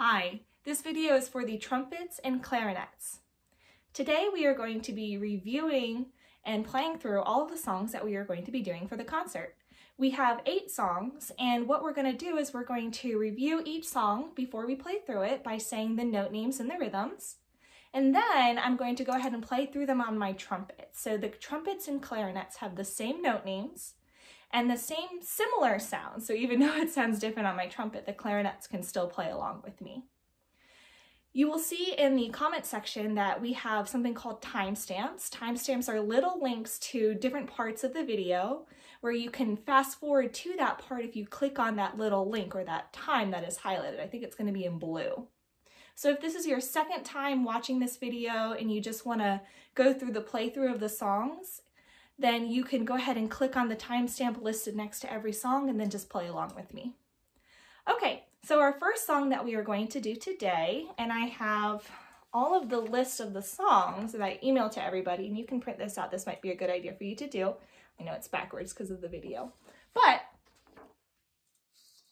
Hi, this video is for the trumpets and clarinets. Today we are going to be reviewing and playing through all of the songs that we are going to be doing for the concert. We have 8 songs, and what we're going to do is we're going to review each song before we play through it by saying the note names and the rhythms. And then I'm going to go ahead and play through them on my trumpet. So the trumpets and clarinets have the same note names and the same similar sound. So even though it sounds different on my trumpet, the clarinets can still play along with me. You will see in the comment section that we have something called timestamps. Timestamps are little links to different parts of the video where you can fast forward to that part if you click on that little link or that time that is highlighted. I think it's going to be in blue. So if this is your second time watching this video and you just want to go through the playthrough of the songs, then you can go ahead and click on the timestamp listed next to every song and then just play along with me. Okay, so our first song that we are going to do today, and I have all of the list of the songs that I emailed to everybody, and you can print this out. This might be a good idea for you to do. I know it's backwards because of the video, but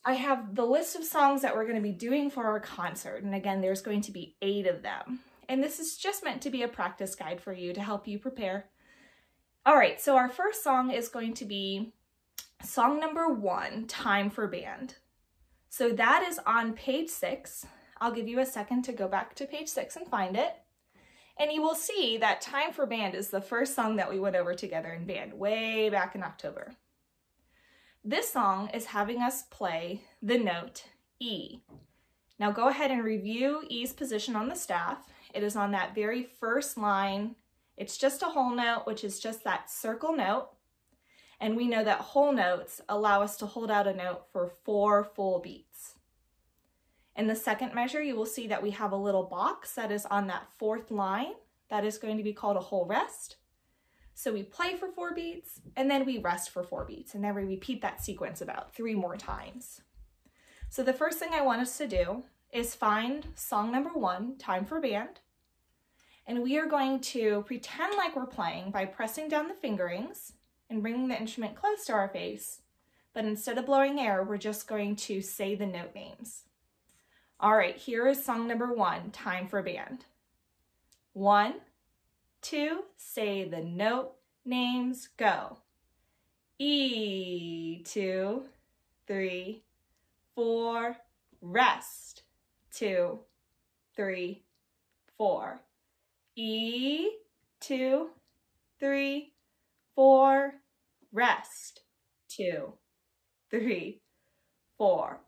I have the list of songs that we're going to be doing for our concert. And again, there's going to be 8 of them. And this is just meant to be a practice guide for you to help you prepare. All right, so our first song is going to be song number 1, Time for Band. So that is on page 6. I'll give you a second to go back to page 6 and find it. And you will see that Time for Band is the first song that we went over together in band way back in October. This song is having us play the note E. Now go ahead and review E's position on the staff. It is on that very first line. It's just a whole note, which is just that circle note. And we know that whole notes allow us to hold out a note for 4 full beats. In the second measure, you will see that we have a little box that is on that 4th line. That is going to be called a whole rest. So we play for 4 beats, and then we rest for 4 beats, and then we repeat that sequence about 3 more times. So the first thing I want us to do is find song number 1, Time for Band, and we are going to pretend like we're playing by pressing down the fingerings and bringing the instrument close to our face, but instead of blowing air, we're just going to say the note names. All right, here is song number 1, Time for Band. 1, 2, say the note names, go. E, 2, 3, 4, rest. 2, 3, 4. E, 2, 3, 4, rest. 2, 3, 4.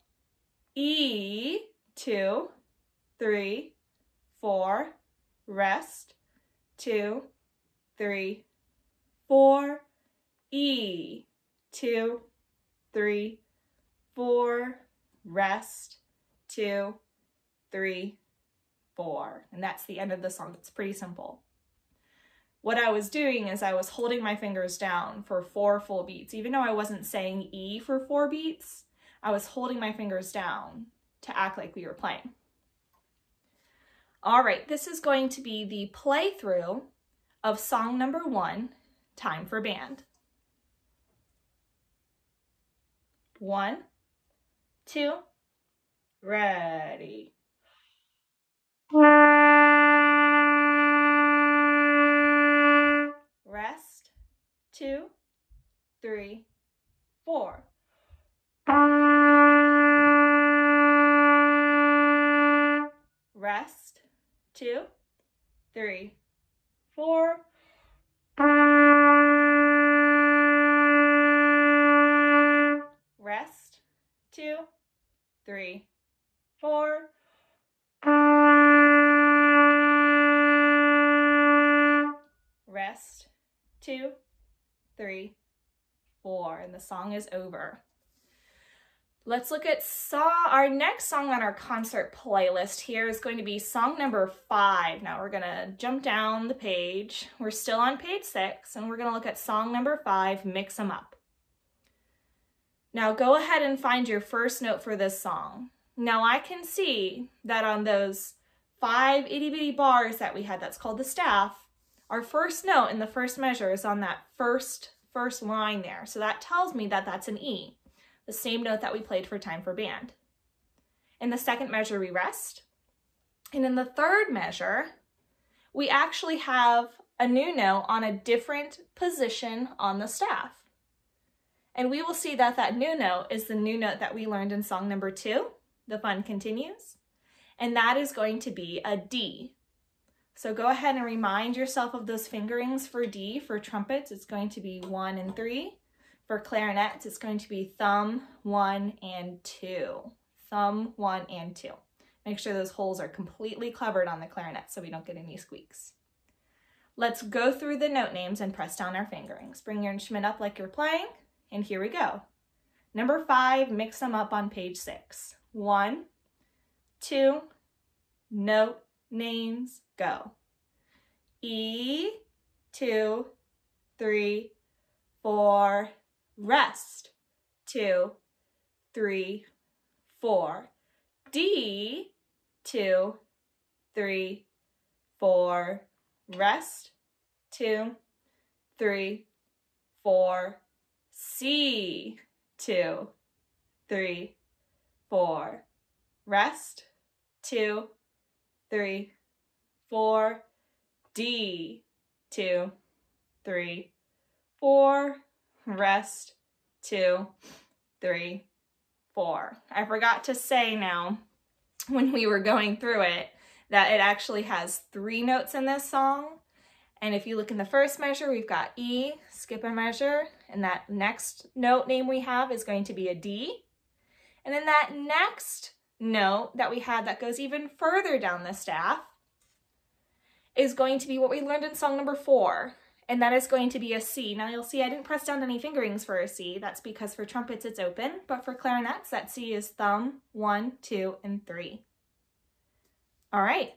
E, 2, 3, 4, rest. 2, 3, 4, E, 2, 3, 4, rest, 2, 3, 4. And that's the end of the song. It's pretty simple. What I was doing is I was holding my fingers down for 4 full beats. Even though I wasn't saying E for 4 beats, I was holding my fingers down to act like we were playing. All right, this is going to be the playthrough of song number 1, Time for Band. 1, 2, ready. Rest, 2, 3, 4. Rest, 2, 3, 4. Rest, 2, 3, 4. Rest, 2, 3, 4. And the song is over. Let's look at our next song on our concert playlist. Here is going to be song number 5. Now we're going to jump down the page. We're still on page 6, and we're going to look at song number 5, Mix 'em Up. Now go ahead and find your first note for this song. Now I can see that on those 5 itty-bitty bars that we had, that's called the staff, our first note in the first measure is on that first line there. So that tells me that that's an E. the same note that we played for Time for Band. In the second measure, we rest. And in the third measure, we actually have a new note on a different position on the staff. And we will see that that new note is the new note that we learned in song number 2, The Fun Continues, and that is going to be a D. So go ahead and remind yourself of those fingerings for D. For trumpets, it's going to be 1 and 3. For clarinets, it's going to be thumb, 1 and 2. Thumb, 1 and 2. Make sure those holes are completely covered on the clarinet so we don't get any squeaks. Let's go through the note names and press down our fingerings. Bring your instrument up like you're playing, and here we go. Number 5, mix them up on page 6. 1, 2, note names, go. E, 2, 3, 4, rest. 2, 3, 4. D, 2, 3, 4, rest. 2, 3, 4. C, 2, 3, 4, rest. 2, 3, 4. D, 2, 3, 4, rest. 2, 3, 4. I forgot to say now, when we were going through it, that it actually has 3 notes in this song. And if you look in the first measure, we've got E, skip a measure, and that next note name we have is going to be a D. And then that next note that we had that goes even further down the staff is going to be what we learned in song number 4, and that is going to be a C. Now you'll see I didn't press down any fingerings for a C. That's because for trumpets it's open, but for clarinets that C is thumb, 1, 2, and 3. All right,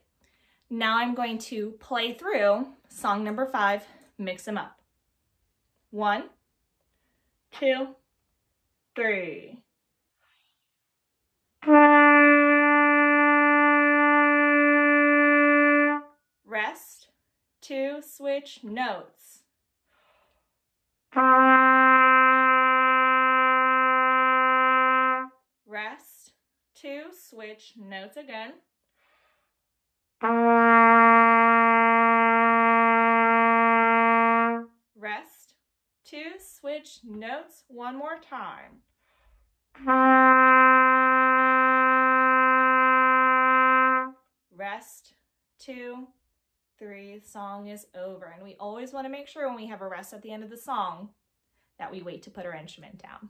now I'm going to play through song number 5, mix them up. 1, 2, 3. Rest, 2, switch notes. Rest, 2, switch notes again. Rest, 2, switch notes one more time. Rest, 2, 3, the song is over. And we always want to make sure when we have a rest at the end of the song that we wait to put our instrument down.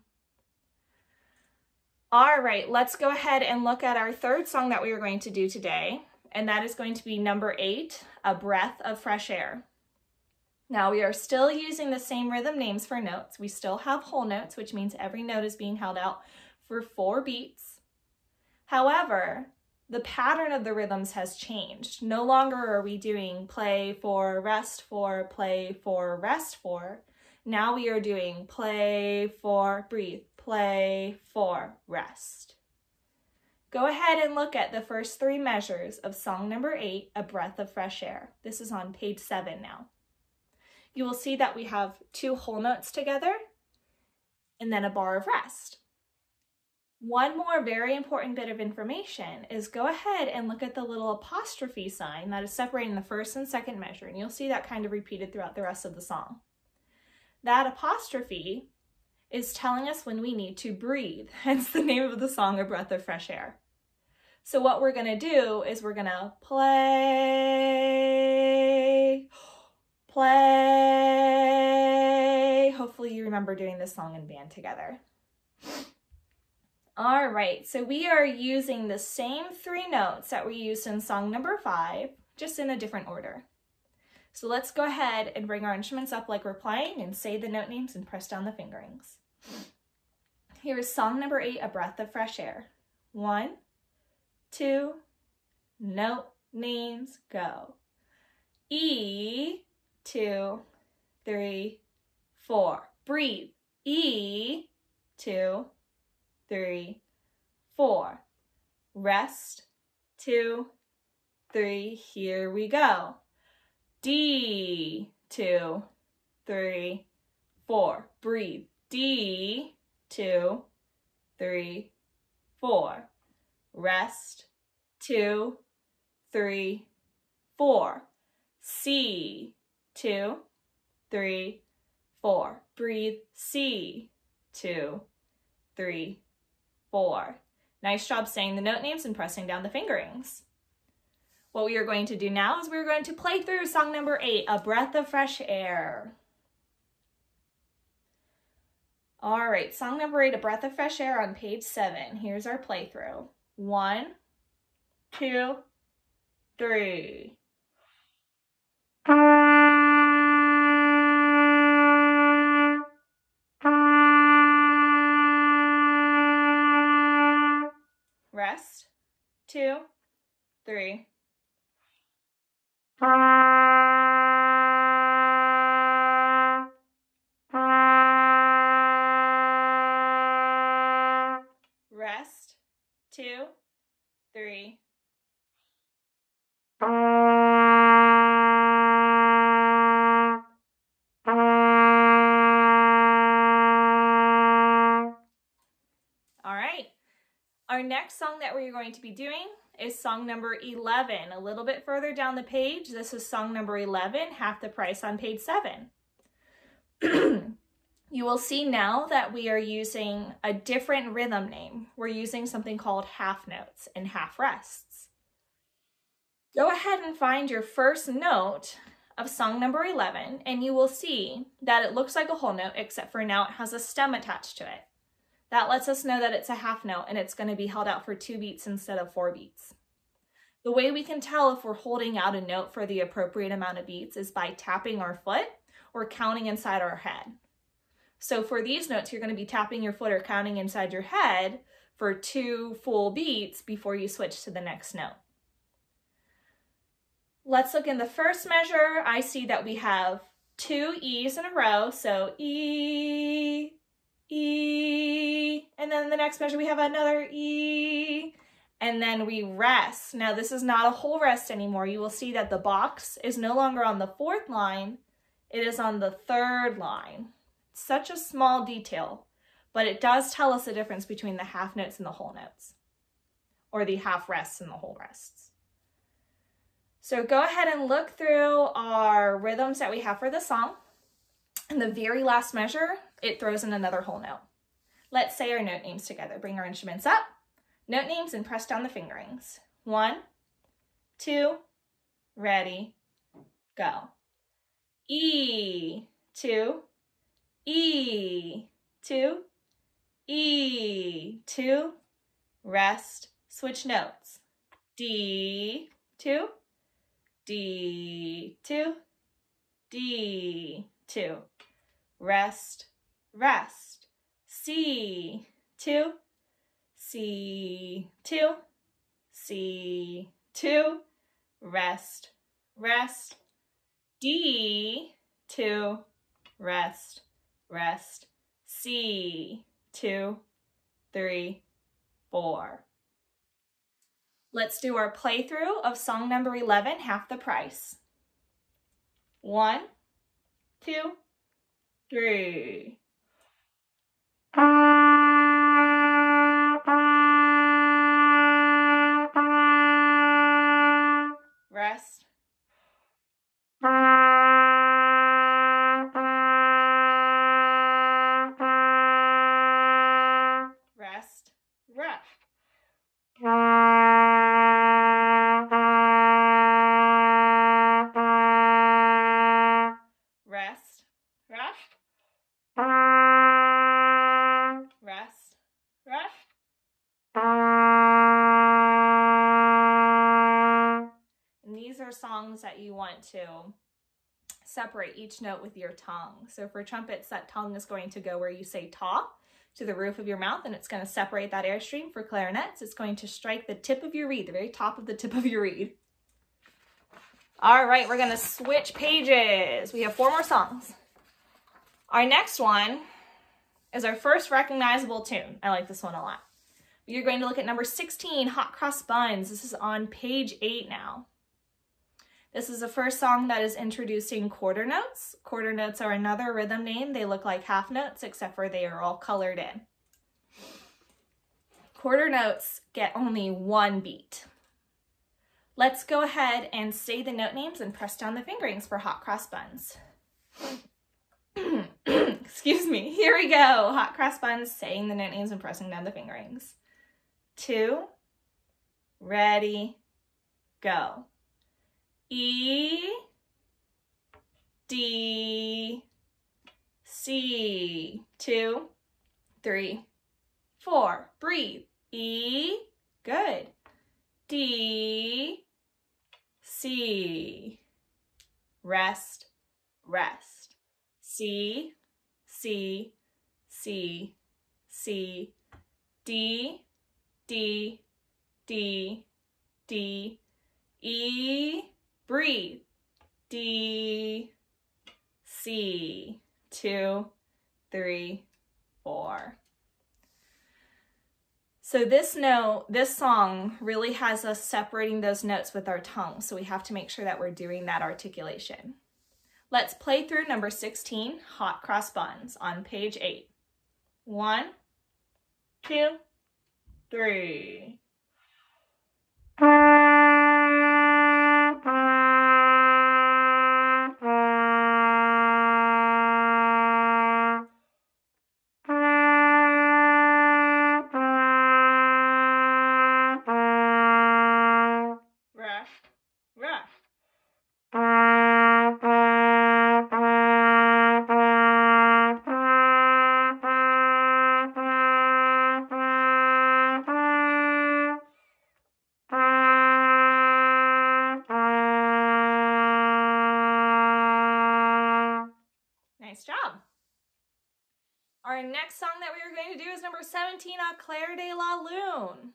All right, let's go ahead and look at our third song that we are going to do today, and that is going to be number 8, A Breath of Fresh Air. Now we are still using the same rhythm names for notes. We still have whole notes, which means every note is being held out for 4 beats. However, the pattern of the rhythms has changed. No longer are we doing play, 4, rest, 4, play, 4, rest, 4. Now we are doing play, 4, breathe, play, 4, rest. Go ahead and look at the first 3 measures of song number 8, A Breath of Fresh Air. This is on page 7 now. You will see that we have 2 whole notes together and then a bar of rest. One more very important bit of information is go ahead and look at the little apostrophe sign that is separating the first and second measure, and you'll see that kind of repeated throughout the rest of the song. That apostrophe is telling us when we need to breathe, hence the name of the song, A Breath of Fresh Air. So what we're going to do is we're going to play, play. Hopefully you remember doing this song in band together. All right, so we are using the same 3 notes that we used in song number 5, just in a different order. So let's go ahead and bring our instruments up like we're playing and say the note names and press down the fingerings. Here is song number 8, A Breath of Fresh Air. 1, 2, note names, go. E, 2, 3, 4. Breathe. E, 2, 3, 4. Rest, 2, 3. Here we go. D, 2, 3, 4. Breathe. D, 2, 3, 4. rest, 2, 3, 4. C, 2, 3, 4. Breathe, C, 2, 3, 4. Nice job saying the note names and pressing down the fingerings. What we are going to do now is we're going to play through song number 8, A Breath of Fresh Air. All right, song number 8, A Breath of Fresh Air on page 7. Here's our playthrough. 1, 2, 3. Rest, 2, 3. Rest, 2, 3. All right. Our next song that we're going to be doing is song number 11. A little bit further down the page, this is song number 11, half the price on page 7. You will see now that we are using a different rhythm name. We're using something called half notes and half rests. Go ahead and find your first note of song number 11, and you will see that it looks like a whole note, except for now it has a stem attached to it. That lets us know that it's a half note and it's going to be held out for 2 beats instead of 4 beats. The way we can tell if we're holding out a note for the appropriate amount of beats is by tapping our foot or counting inside our head. So for these notes, you're going to be tapping your foot or counting inside your head for 2 full beats before you switch to the next note. Let's look in the first measure. I see that we have 2 E's in a row, so E, E, and then the next measure we have another E, and then we rest. Now this is not a whole rest anymore. You will see that the box is no longer on the 4th line, it is on the 3rd line. Such a small detail, but it does tell us the difference between the half notes and the whole notes, or the half rests and the whole rests. So go ahead and look through our rhythms that we have for the song. In the very last measure, it throws in another whole note. Let's say our note names together. Bring our instruments up, note names, and press down the fingerings. 1, 2, ready, go. E, 2, E, 2, E, 2, rest, switch notes. D, 2, D, 2, D, 2, rest, rest. C, 2, C, 2, C, 2, rest, rest. D, 2, rest, rest. C, 2, 3, 4. Let's do our playthrough of song number 11, half the price. 1, 2, 3. Rest. Rest, rest. Rest, rest. Rest, rest. And these are songs that you want to separate each note with your tongue. So for trumpets, that tongue is going to go where you say ta, to the roof of your mouth, and it's going to separate that airstream. For clarinets, it's going to strike the tip of your reed, the very top of the tip of your reed. All right, we're going to switch pages. We have 4 more songs. Our next one is our first recognizable tune. I like this one a lot. You're going to look at number 16, Hot Cross Buns. This is on page 8 now. This is the first song that is introducing quarter notes. Quarter notes are another rhythm name. They look like half notes, except for they are all colored in. quarter notes get only one beat. Let's go ahead and say the note names and press down the fingerings for Hot Cross Buns. Excuse me. Here we go. Hot Cross Buns, saying the note names and pressing down the fingerings. 2, ready, go. E, D, C. 2, 3, 4. Breathe. E, good. D, C. Rest, rest. C, C, C, C. D, D, D, D. E, breathe. D, C. 2, 3, 4. So this song really has us separating those notes with our tongue, so we have to make sure that we're doing that articulation. Let's play through number 16, Hot Cross Buns, on page 8. 1, 2, 3. Nice job. Our next song that we are going to do is number 17, Au Clair de la Lune.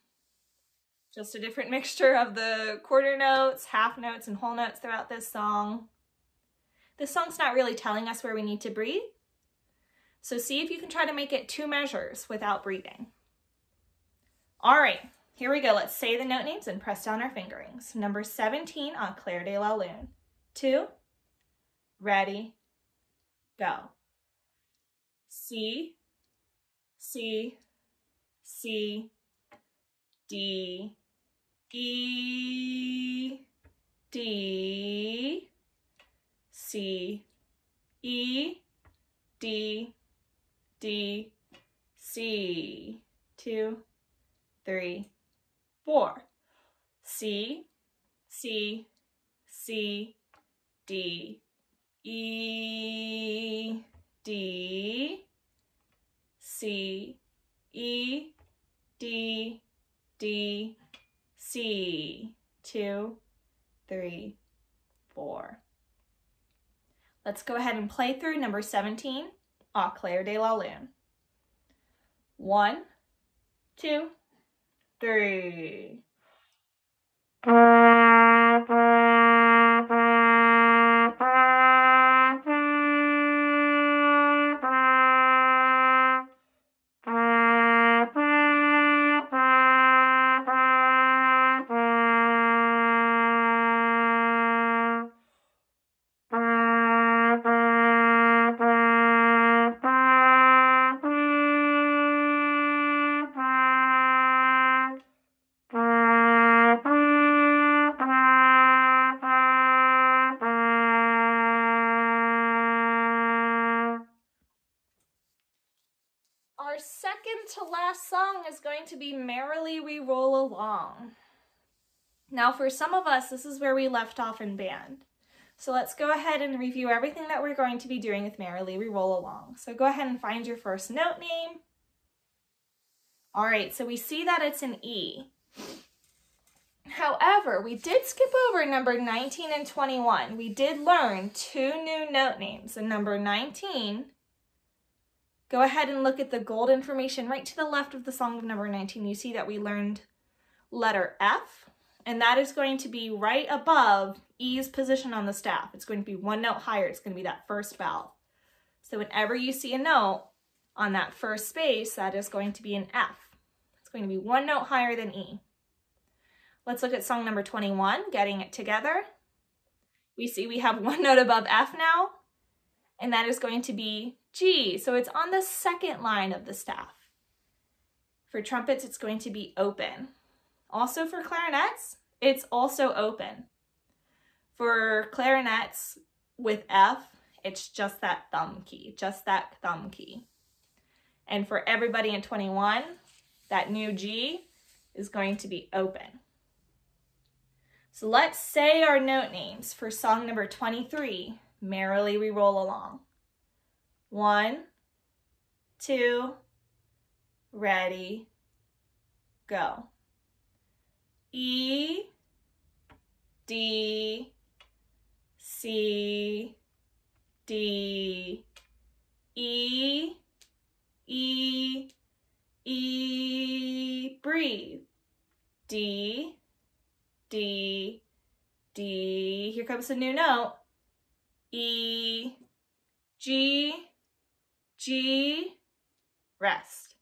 Just a different mixture of the quarter notes, half notes, and whole notes throughout this song. This song's not really telling us where we need to breathe, so see if you can try to make it 2 measures without breathing. All right, here we go. Let's say the note names and press down our fingerings. Number 17, Au Clair de la Lune. 2, ready, go. C, C, C, D, E, D, C, E, D, D, C. 2, 3, 4. C, C, C, D, E, D, C, E, D, D, C. 2, 3, 4. Let's go ahead and play through number 17, Au Clair de la Lune. 1, 2, 3. Our second to last song is going to be Merrily We Roll Along. Now for some of us, this is where we left off in band. So let's go ahead and review everything that we're going to be doing with Merrily We Roll Along. So go ahead and find your first note name. All right, so we see that it's an E. However, we did skip over number 19 and 21. We did learn 2 new note names. And number 19, go ahead and look at the gold information right to the left of the song of number 19. You see that we learned letter F, and that is going to be right above E's position on the staff. It's going to be 1 note higher. It's going to be that first vowel. So whenever you see a note on that first space, that is going to be an F. It's going to be 1 note higher than E. Let's look at song number 21, Getting It Together. We see we have 1 note above F now, and that is going to be G. So it's on the second line of the staff. For trumpets, it's going to be open. Also for clarinets, it's also open. For clarinets with F, it's just that thumb key, And for everybody in 21, that new G is going to be open. So let's say our note names for song number 23, Merrily We Roll Along. 1, 2, ready, go. E, D, C, D, E, E, E, breathe. D, D, D, here comes a new note. E, G, G, rest.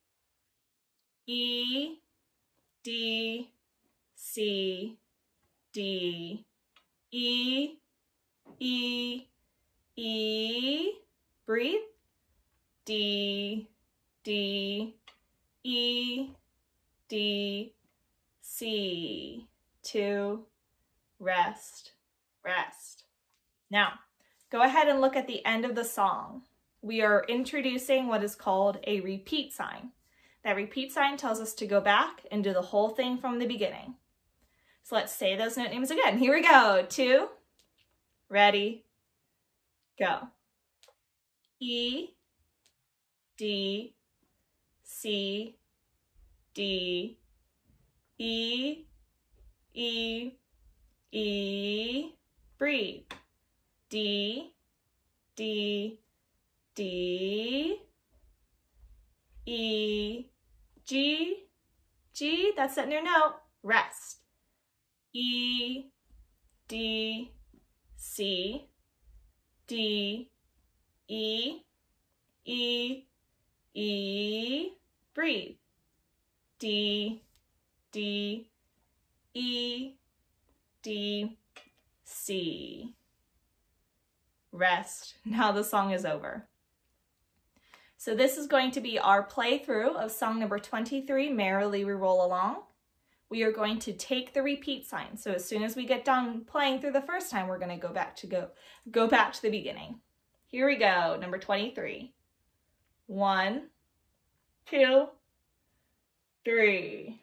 E, D, C, D, E, E, E, breathe. D, D, E, D, C, 2, rest, rest. Now, go ahead and look at the end of the song. We are introducing what is called a repeat sign. That repeat sign tells us to go back and do the whole thing from the beginning. So let's say those note names again. Here we go. 2, ready, go. E, D, C, D, E, E, E, breathe. D, D, D, E, G, G, that's that new note, rest. E, D, C, D, E, E, E, breathe. D, D, E, D, C. Rest. Now the song is over. So this is going to be our playthrough of song number 23, Merrily We Roll Along. We are going to take the repeat sign. So as soon as we get done playing through the first time, we're going to go back to the beginning. Here we go, number 23. 1, 2, 3.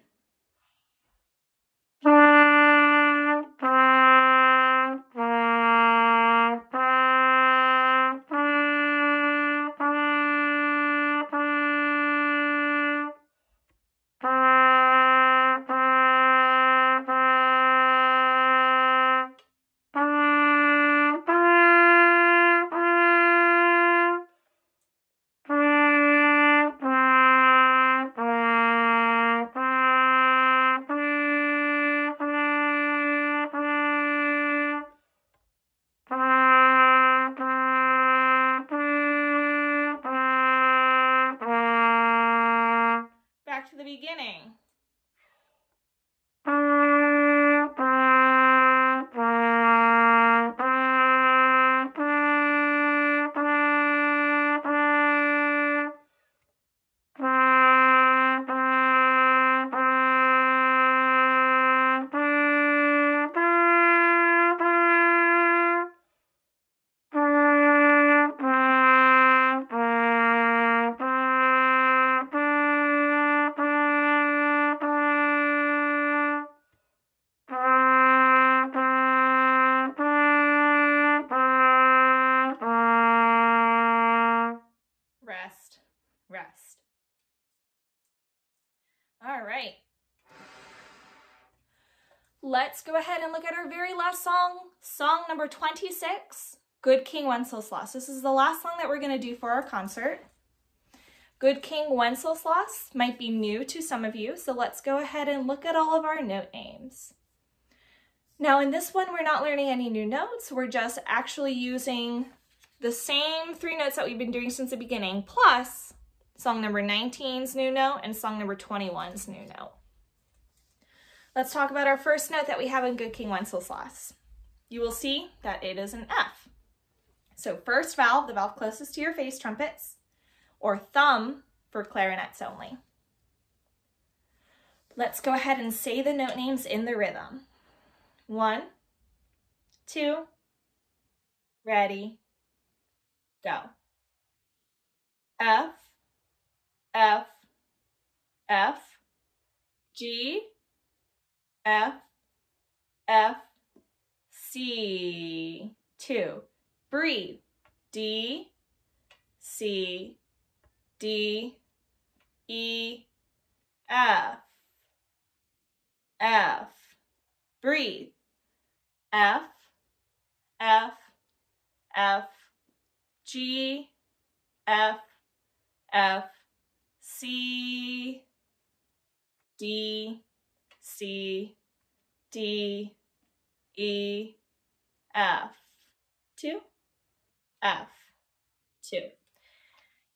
Back to the beginning. Rest, rest. All right. Let's go ahead and look at our very last song, song number 26, Good King Wenceslas. This is the last song that we're going to do for our concert. Good King Wenceslas might be new to some of you, so let's go ahead and look at all of our note names. Now in this one, we're not learning any new notes. We're just actually using the same 3 notes that we've been doing since the beginning, plus song number 19's new note and song number 21's new note. Let's talk about our first note that we have in Good King Wenceslas. You will see that it is an F. So first valve, the valve closest to your face, trumpets, or thumb for clarinets only. Let's go ahead and say the note names in the rhythm. 1, 2, ready, go. F, F, F, G, F, F, C. 2, breathe. D, C, D, E, F, F. Breathe. F, F, F, G, F, F, C, D, C, D, E, F. 2, F, 2.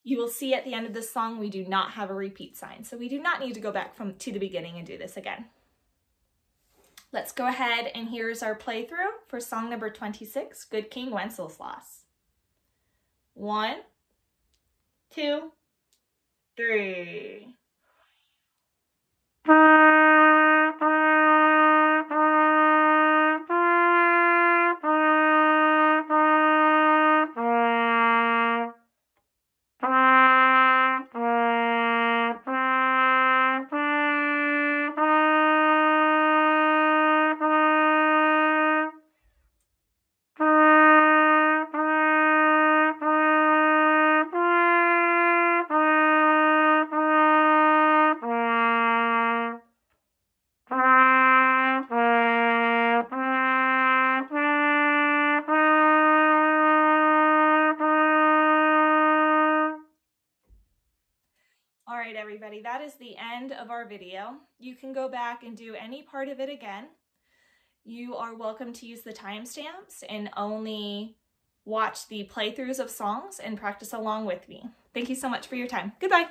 You will see at the end of this song we do not have a repeat sign, so we do not need to go back to the beginning and do this again. Let's go ahead, and here's our playthrough for song number 26, Good King Wenceslas. 1, 2, 3. All right, everybody, that is the end of our video. You can go back and do any part of it again. You are welcome to use the timestamps and only watch the playthroughs of songs and practice along with me. Thank you so much for your time. Goodbye.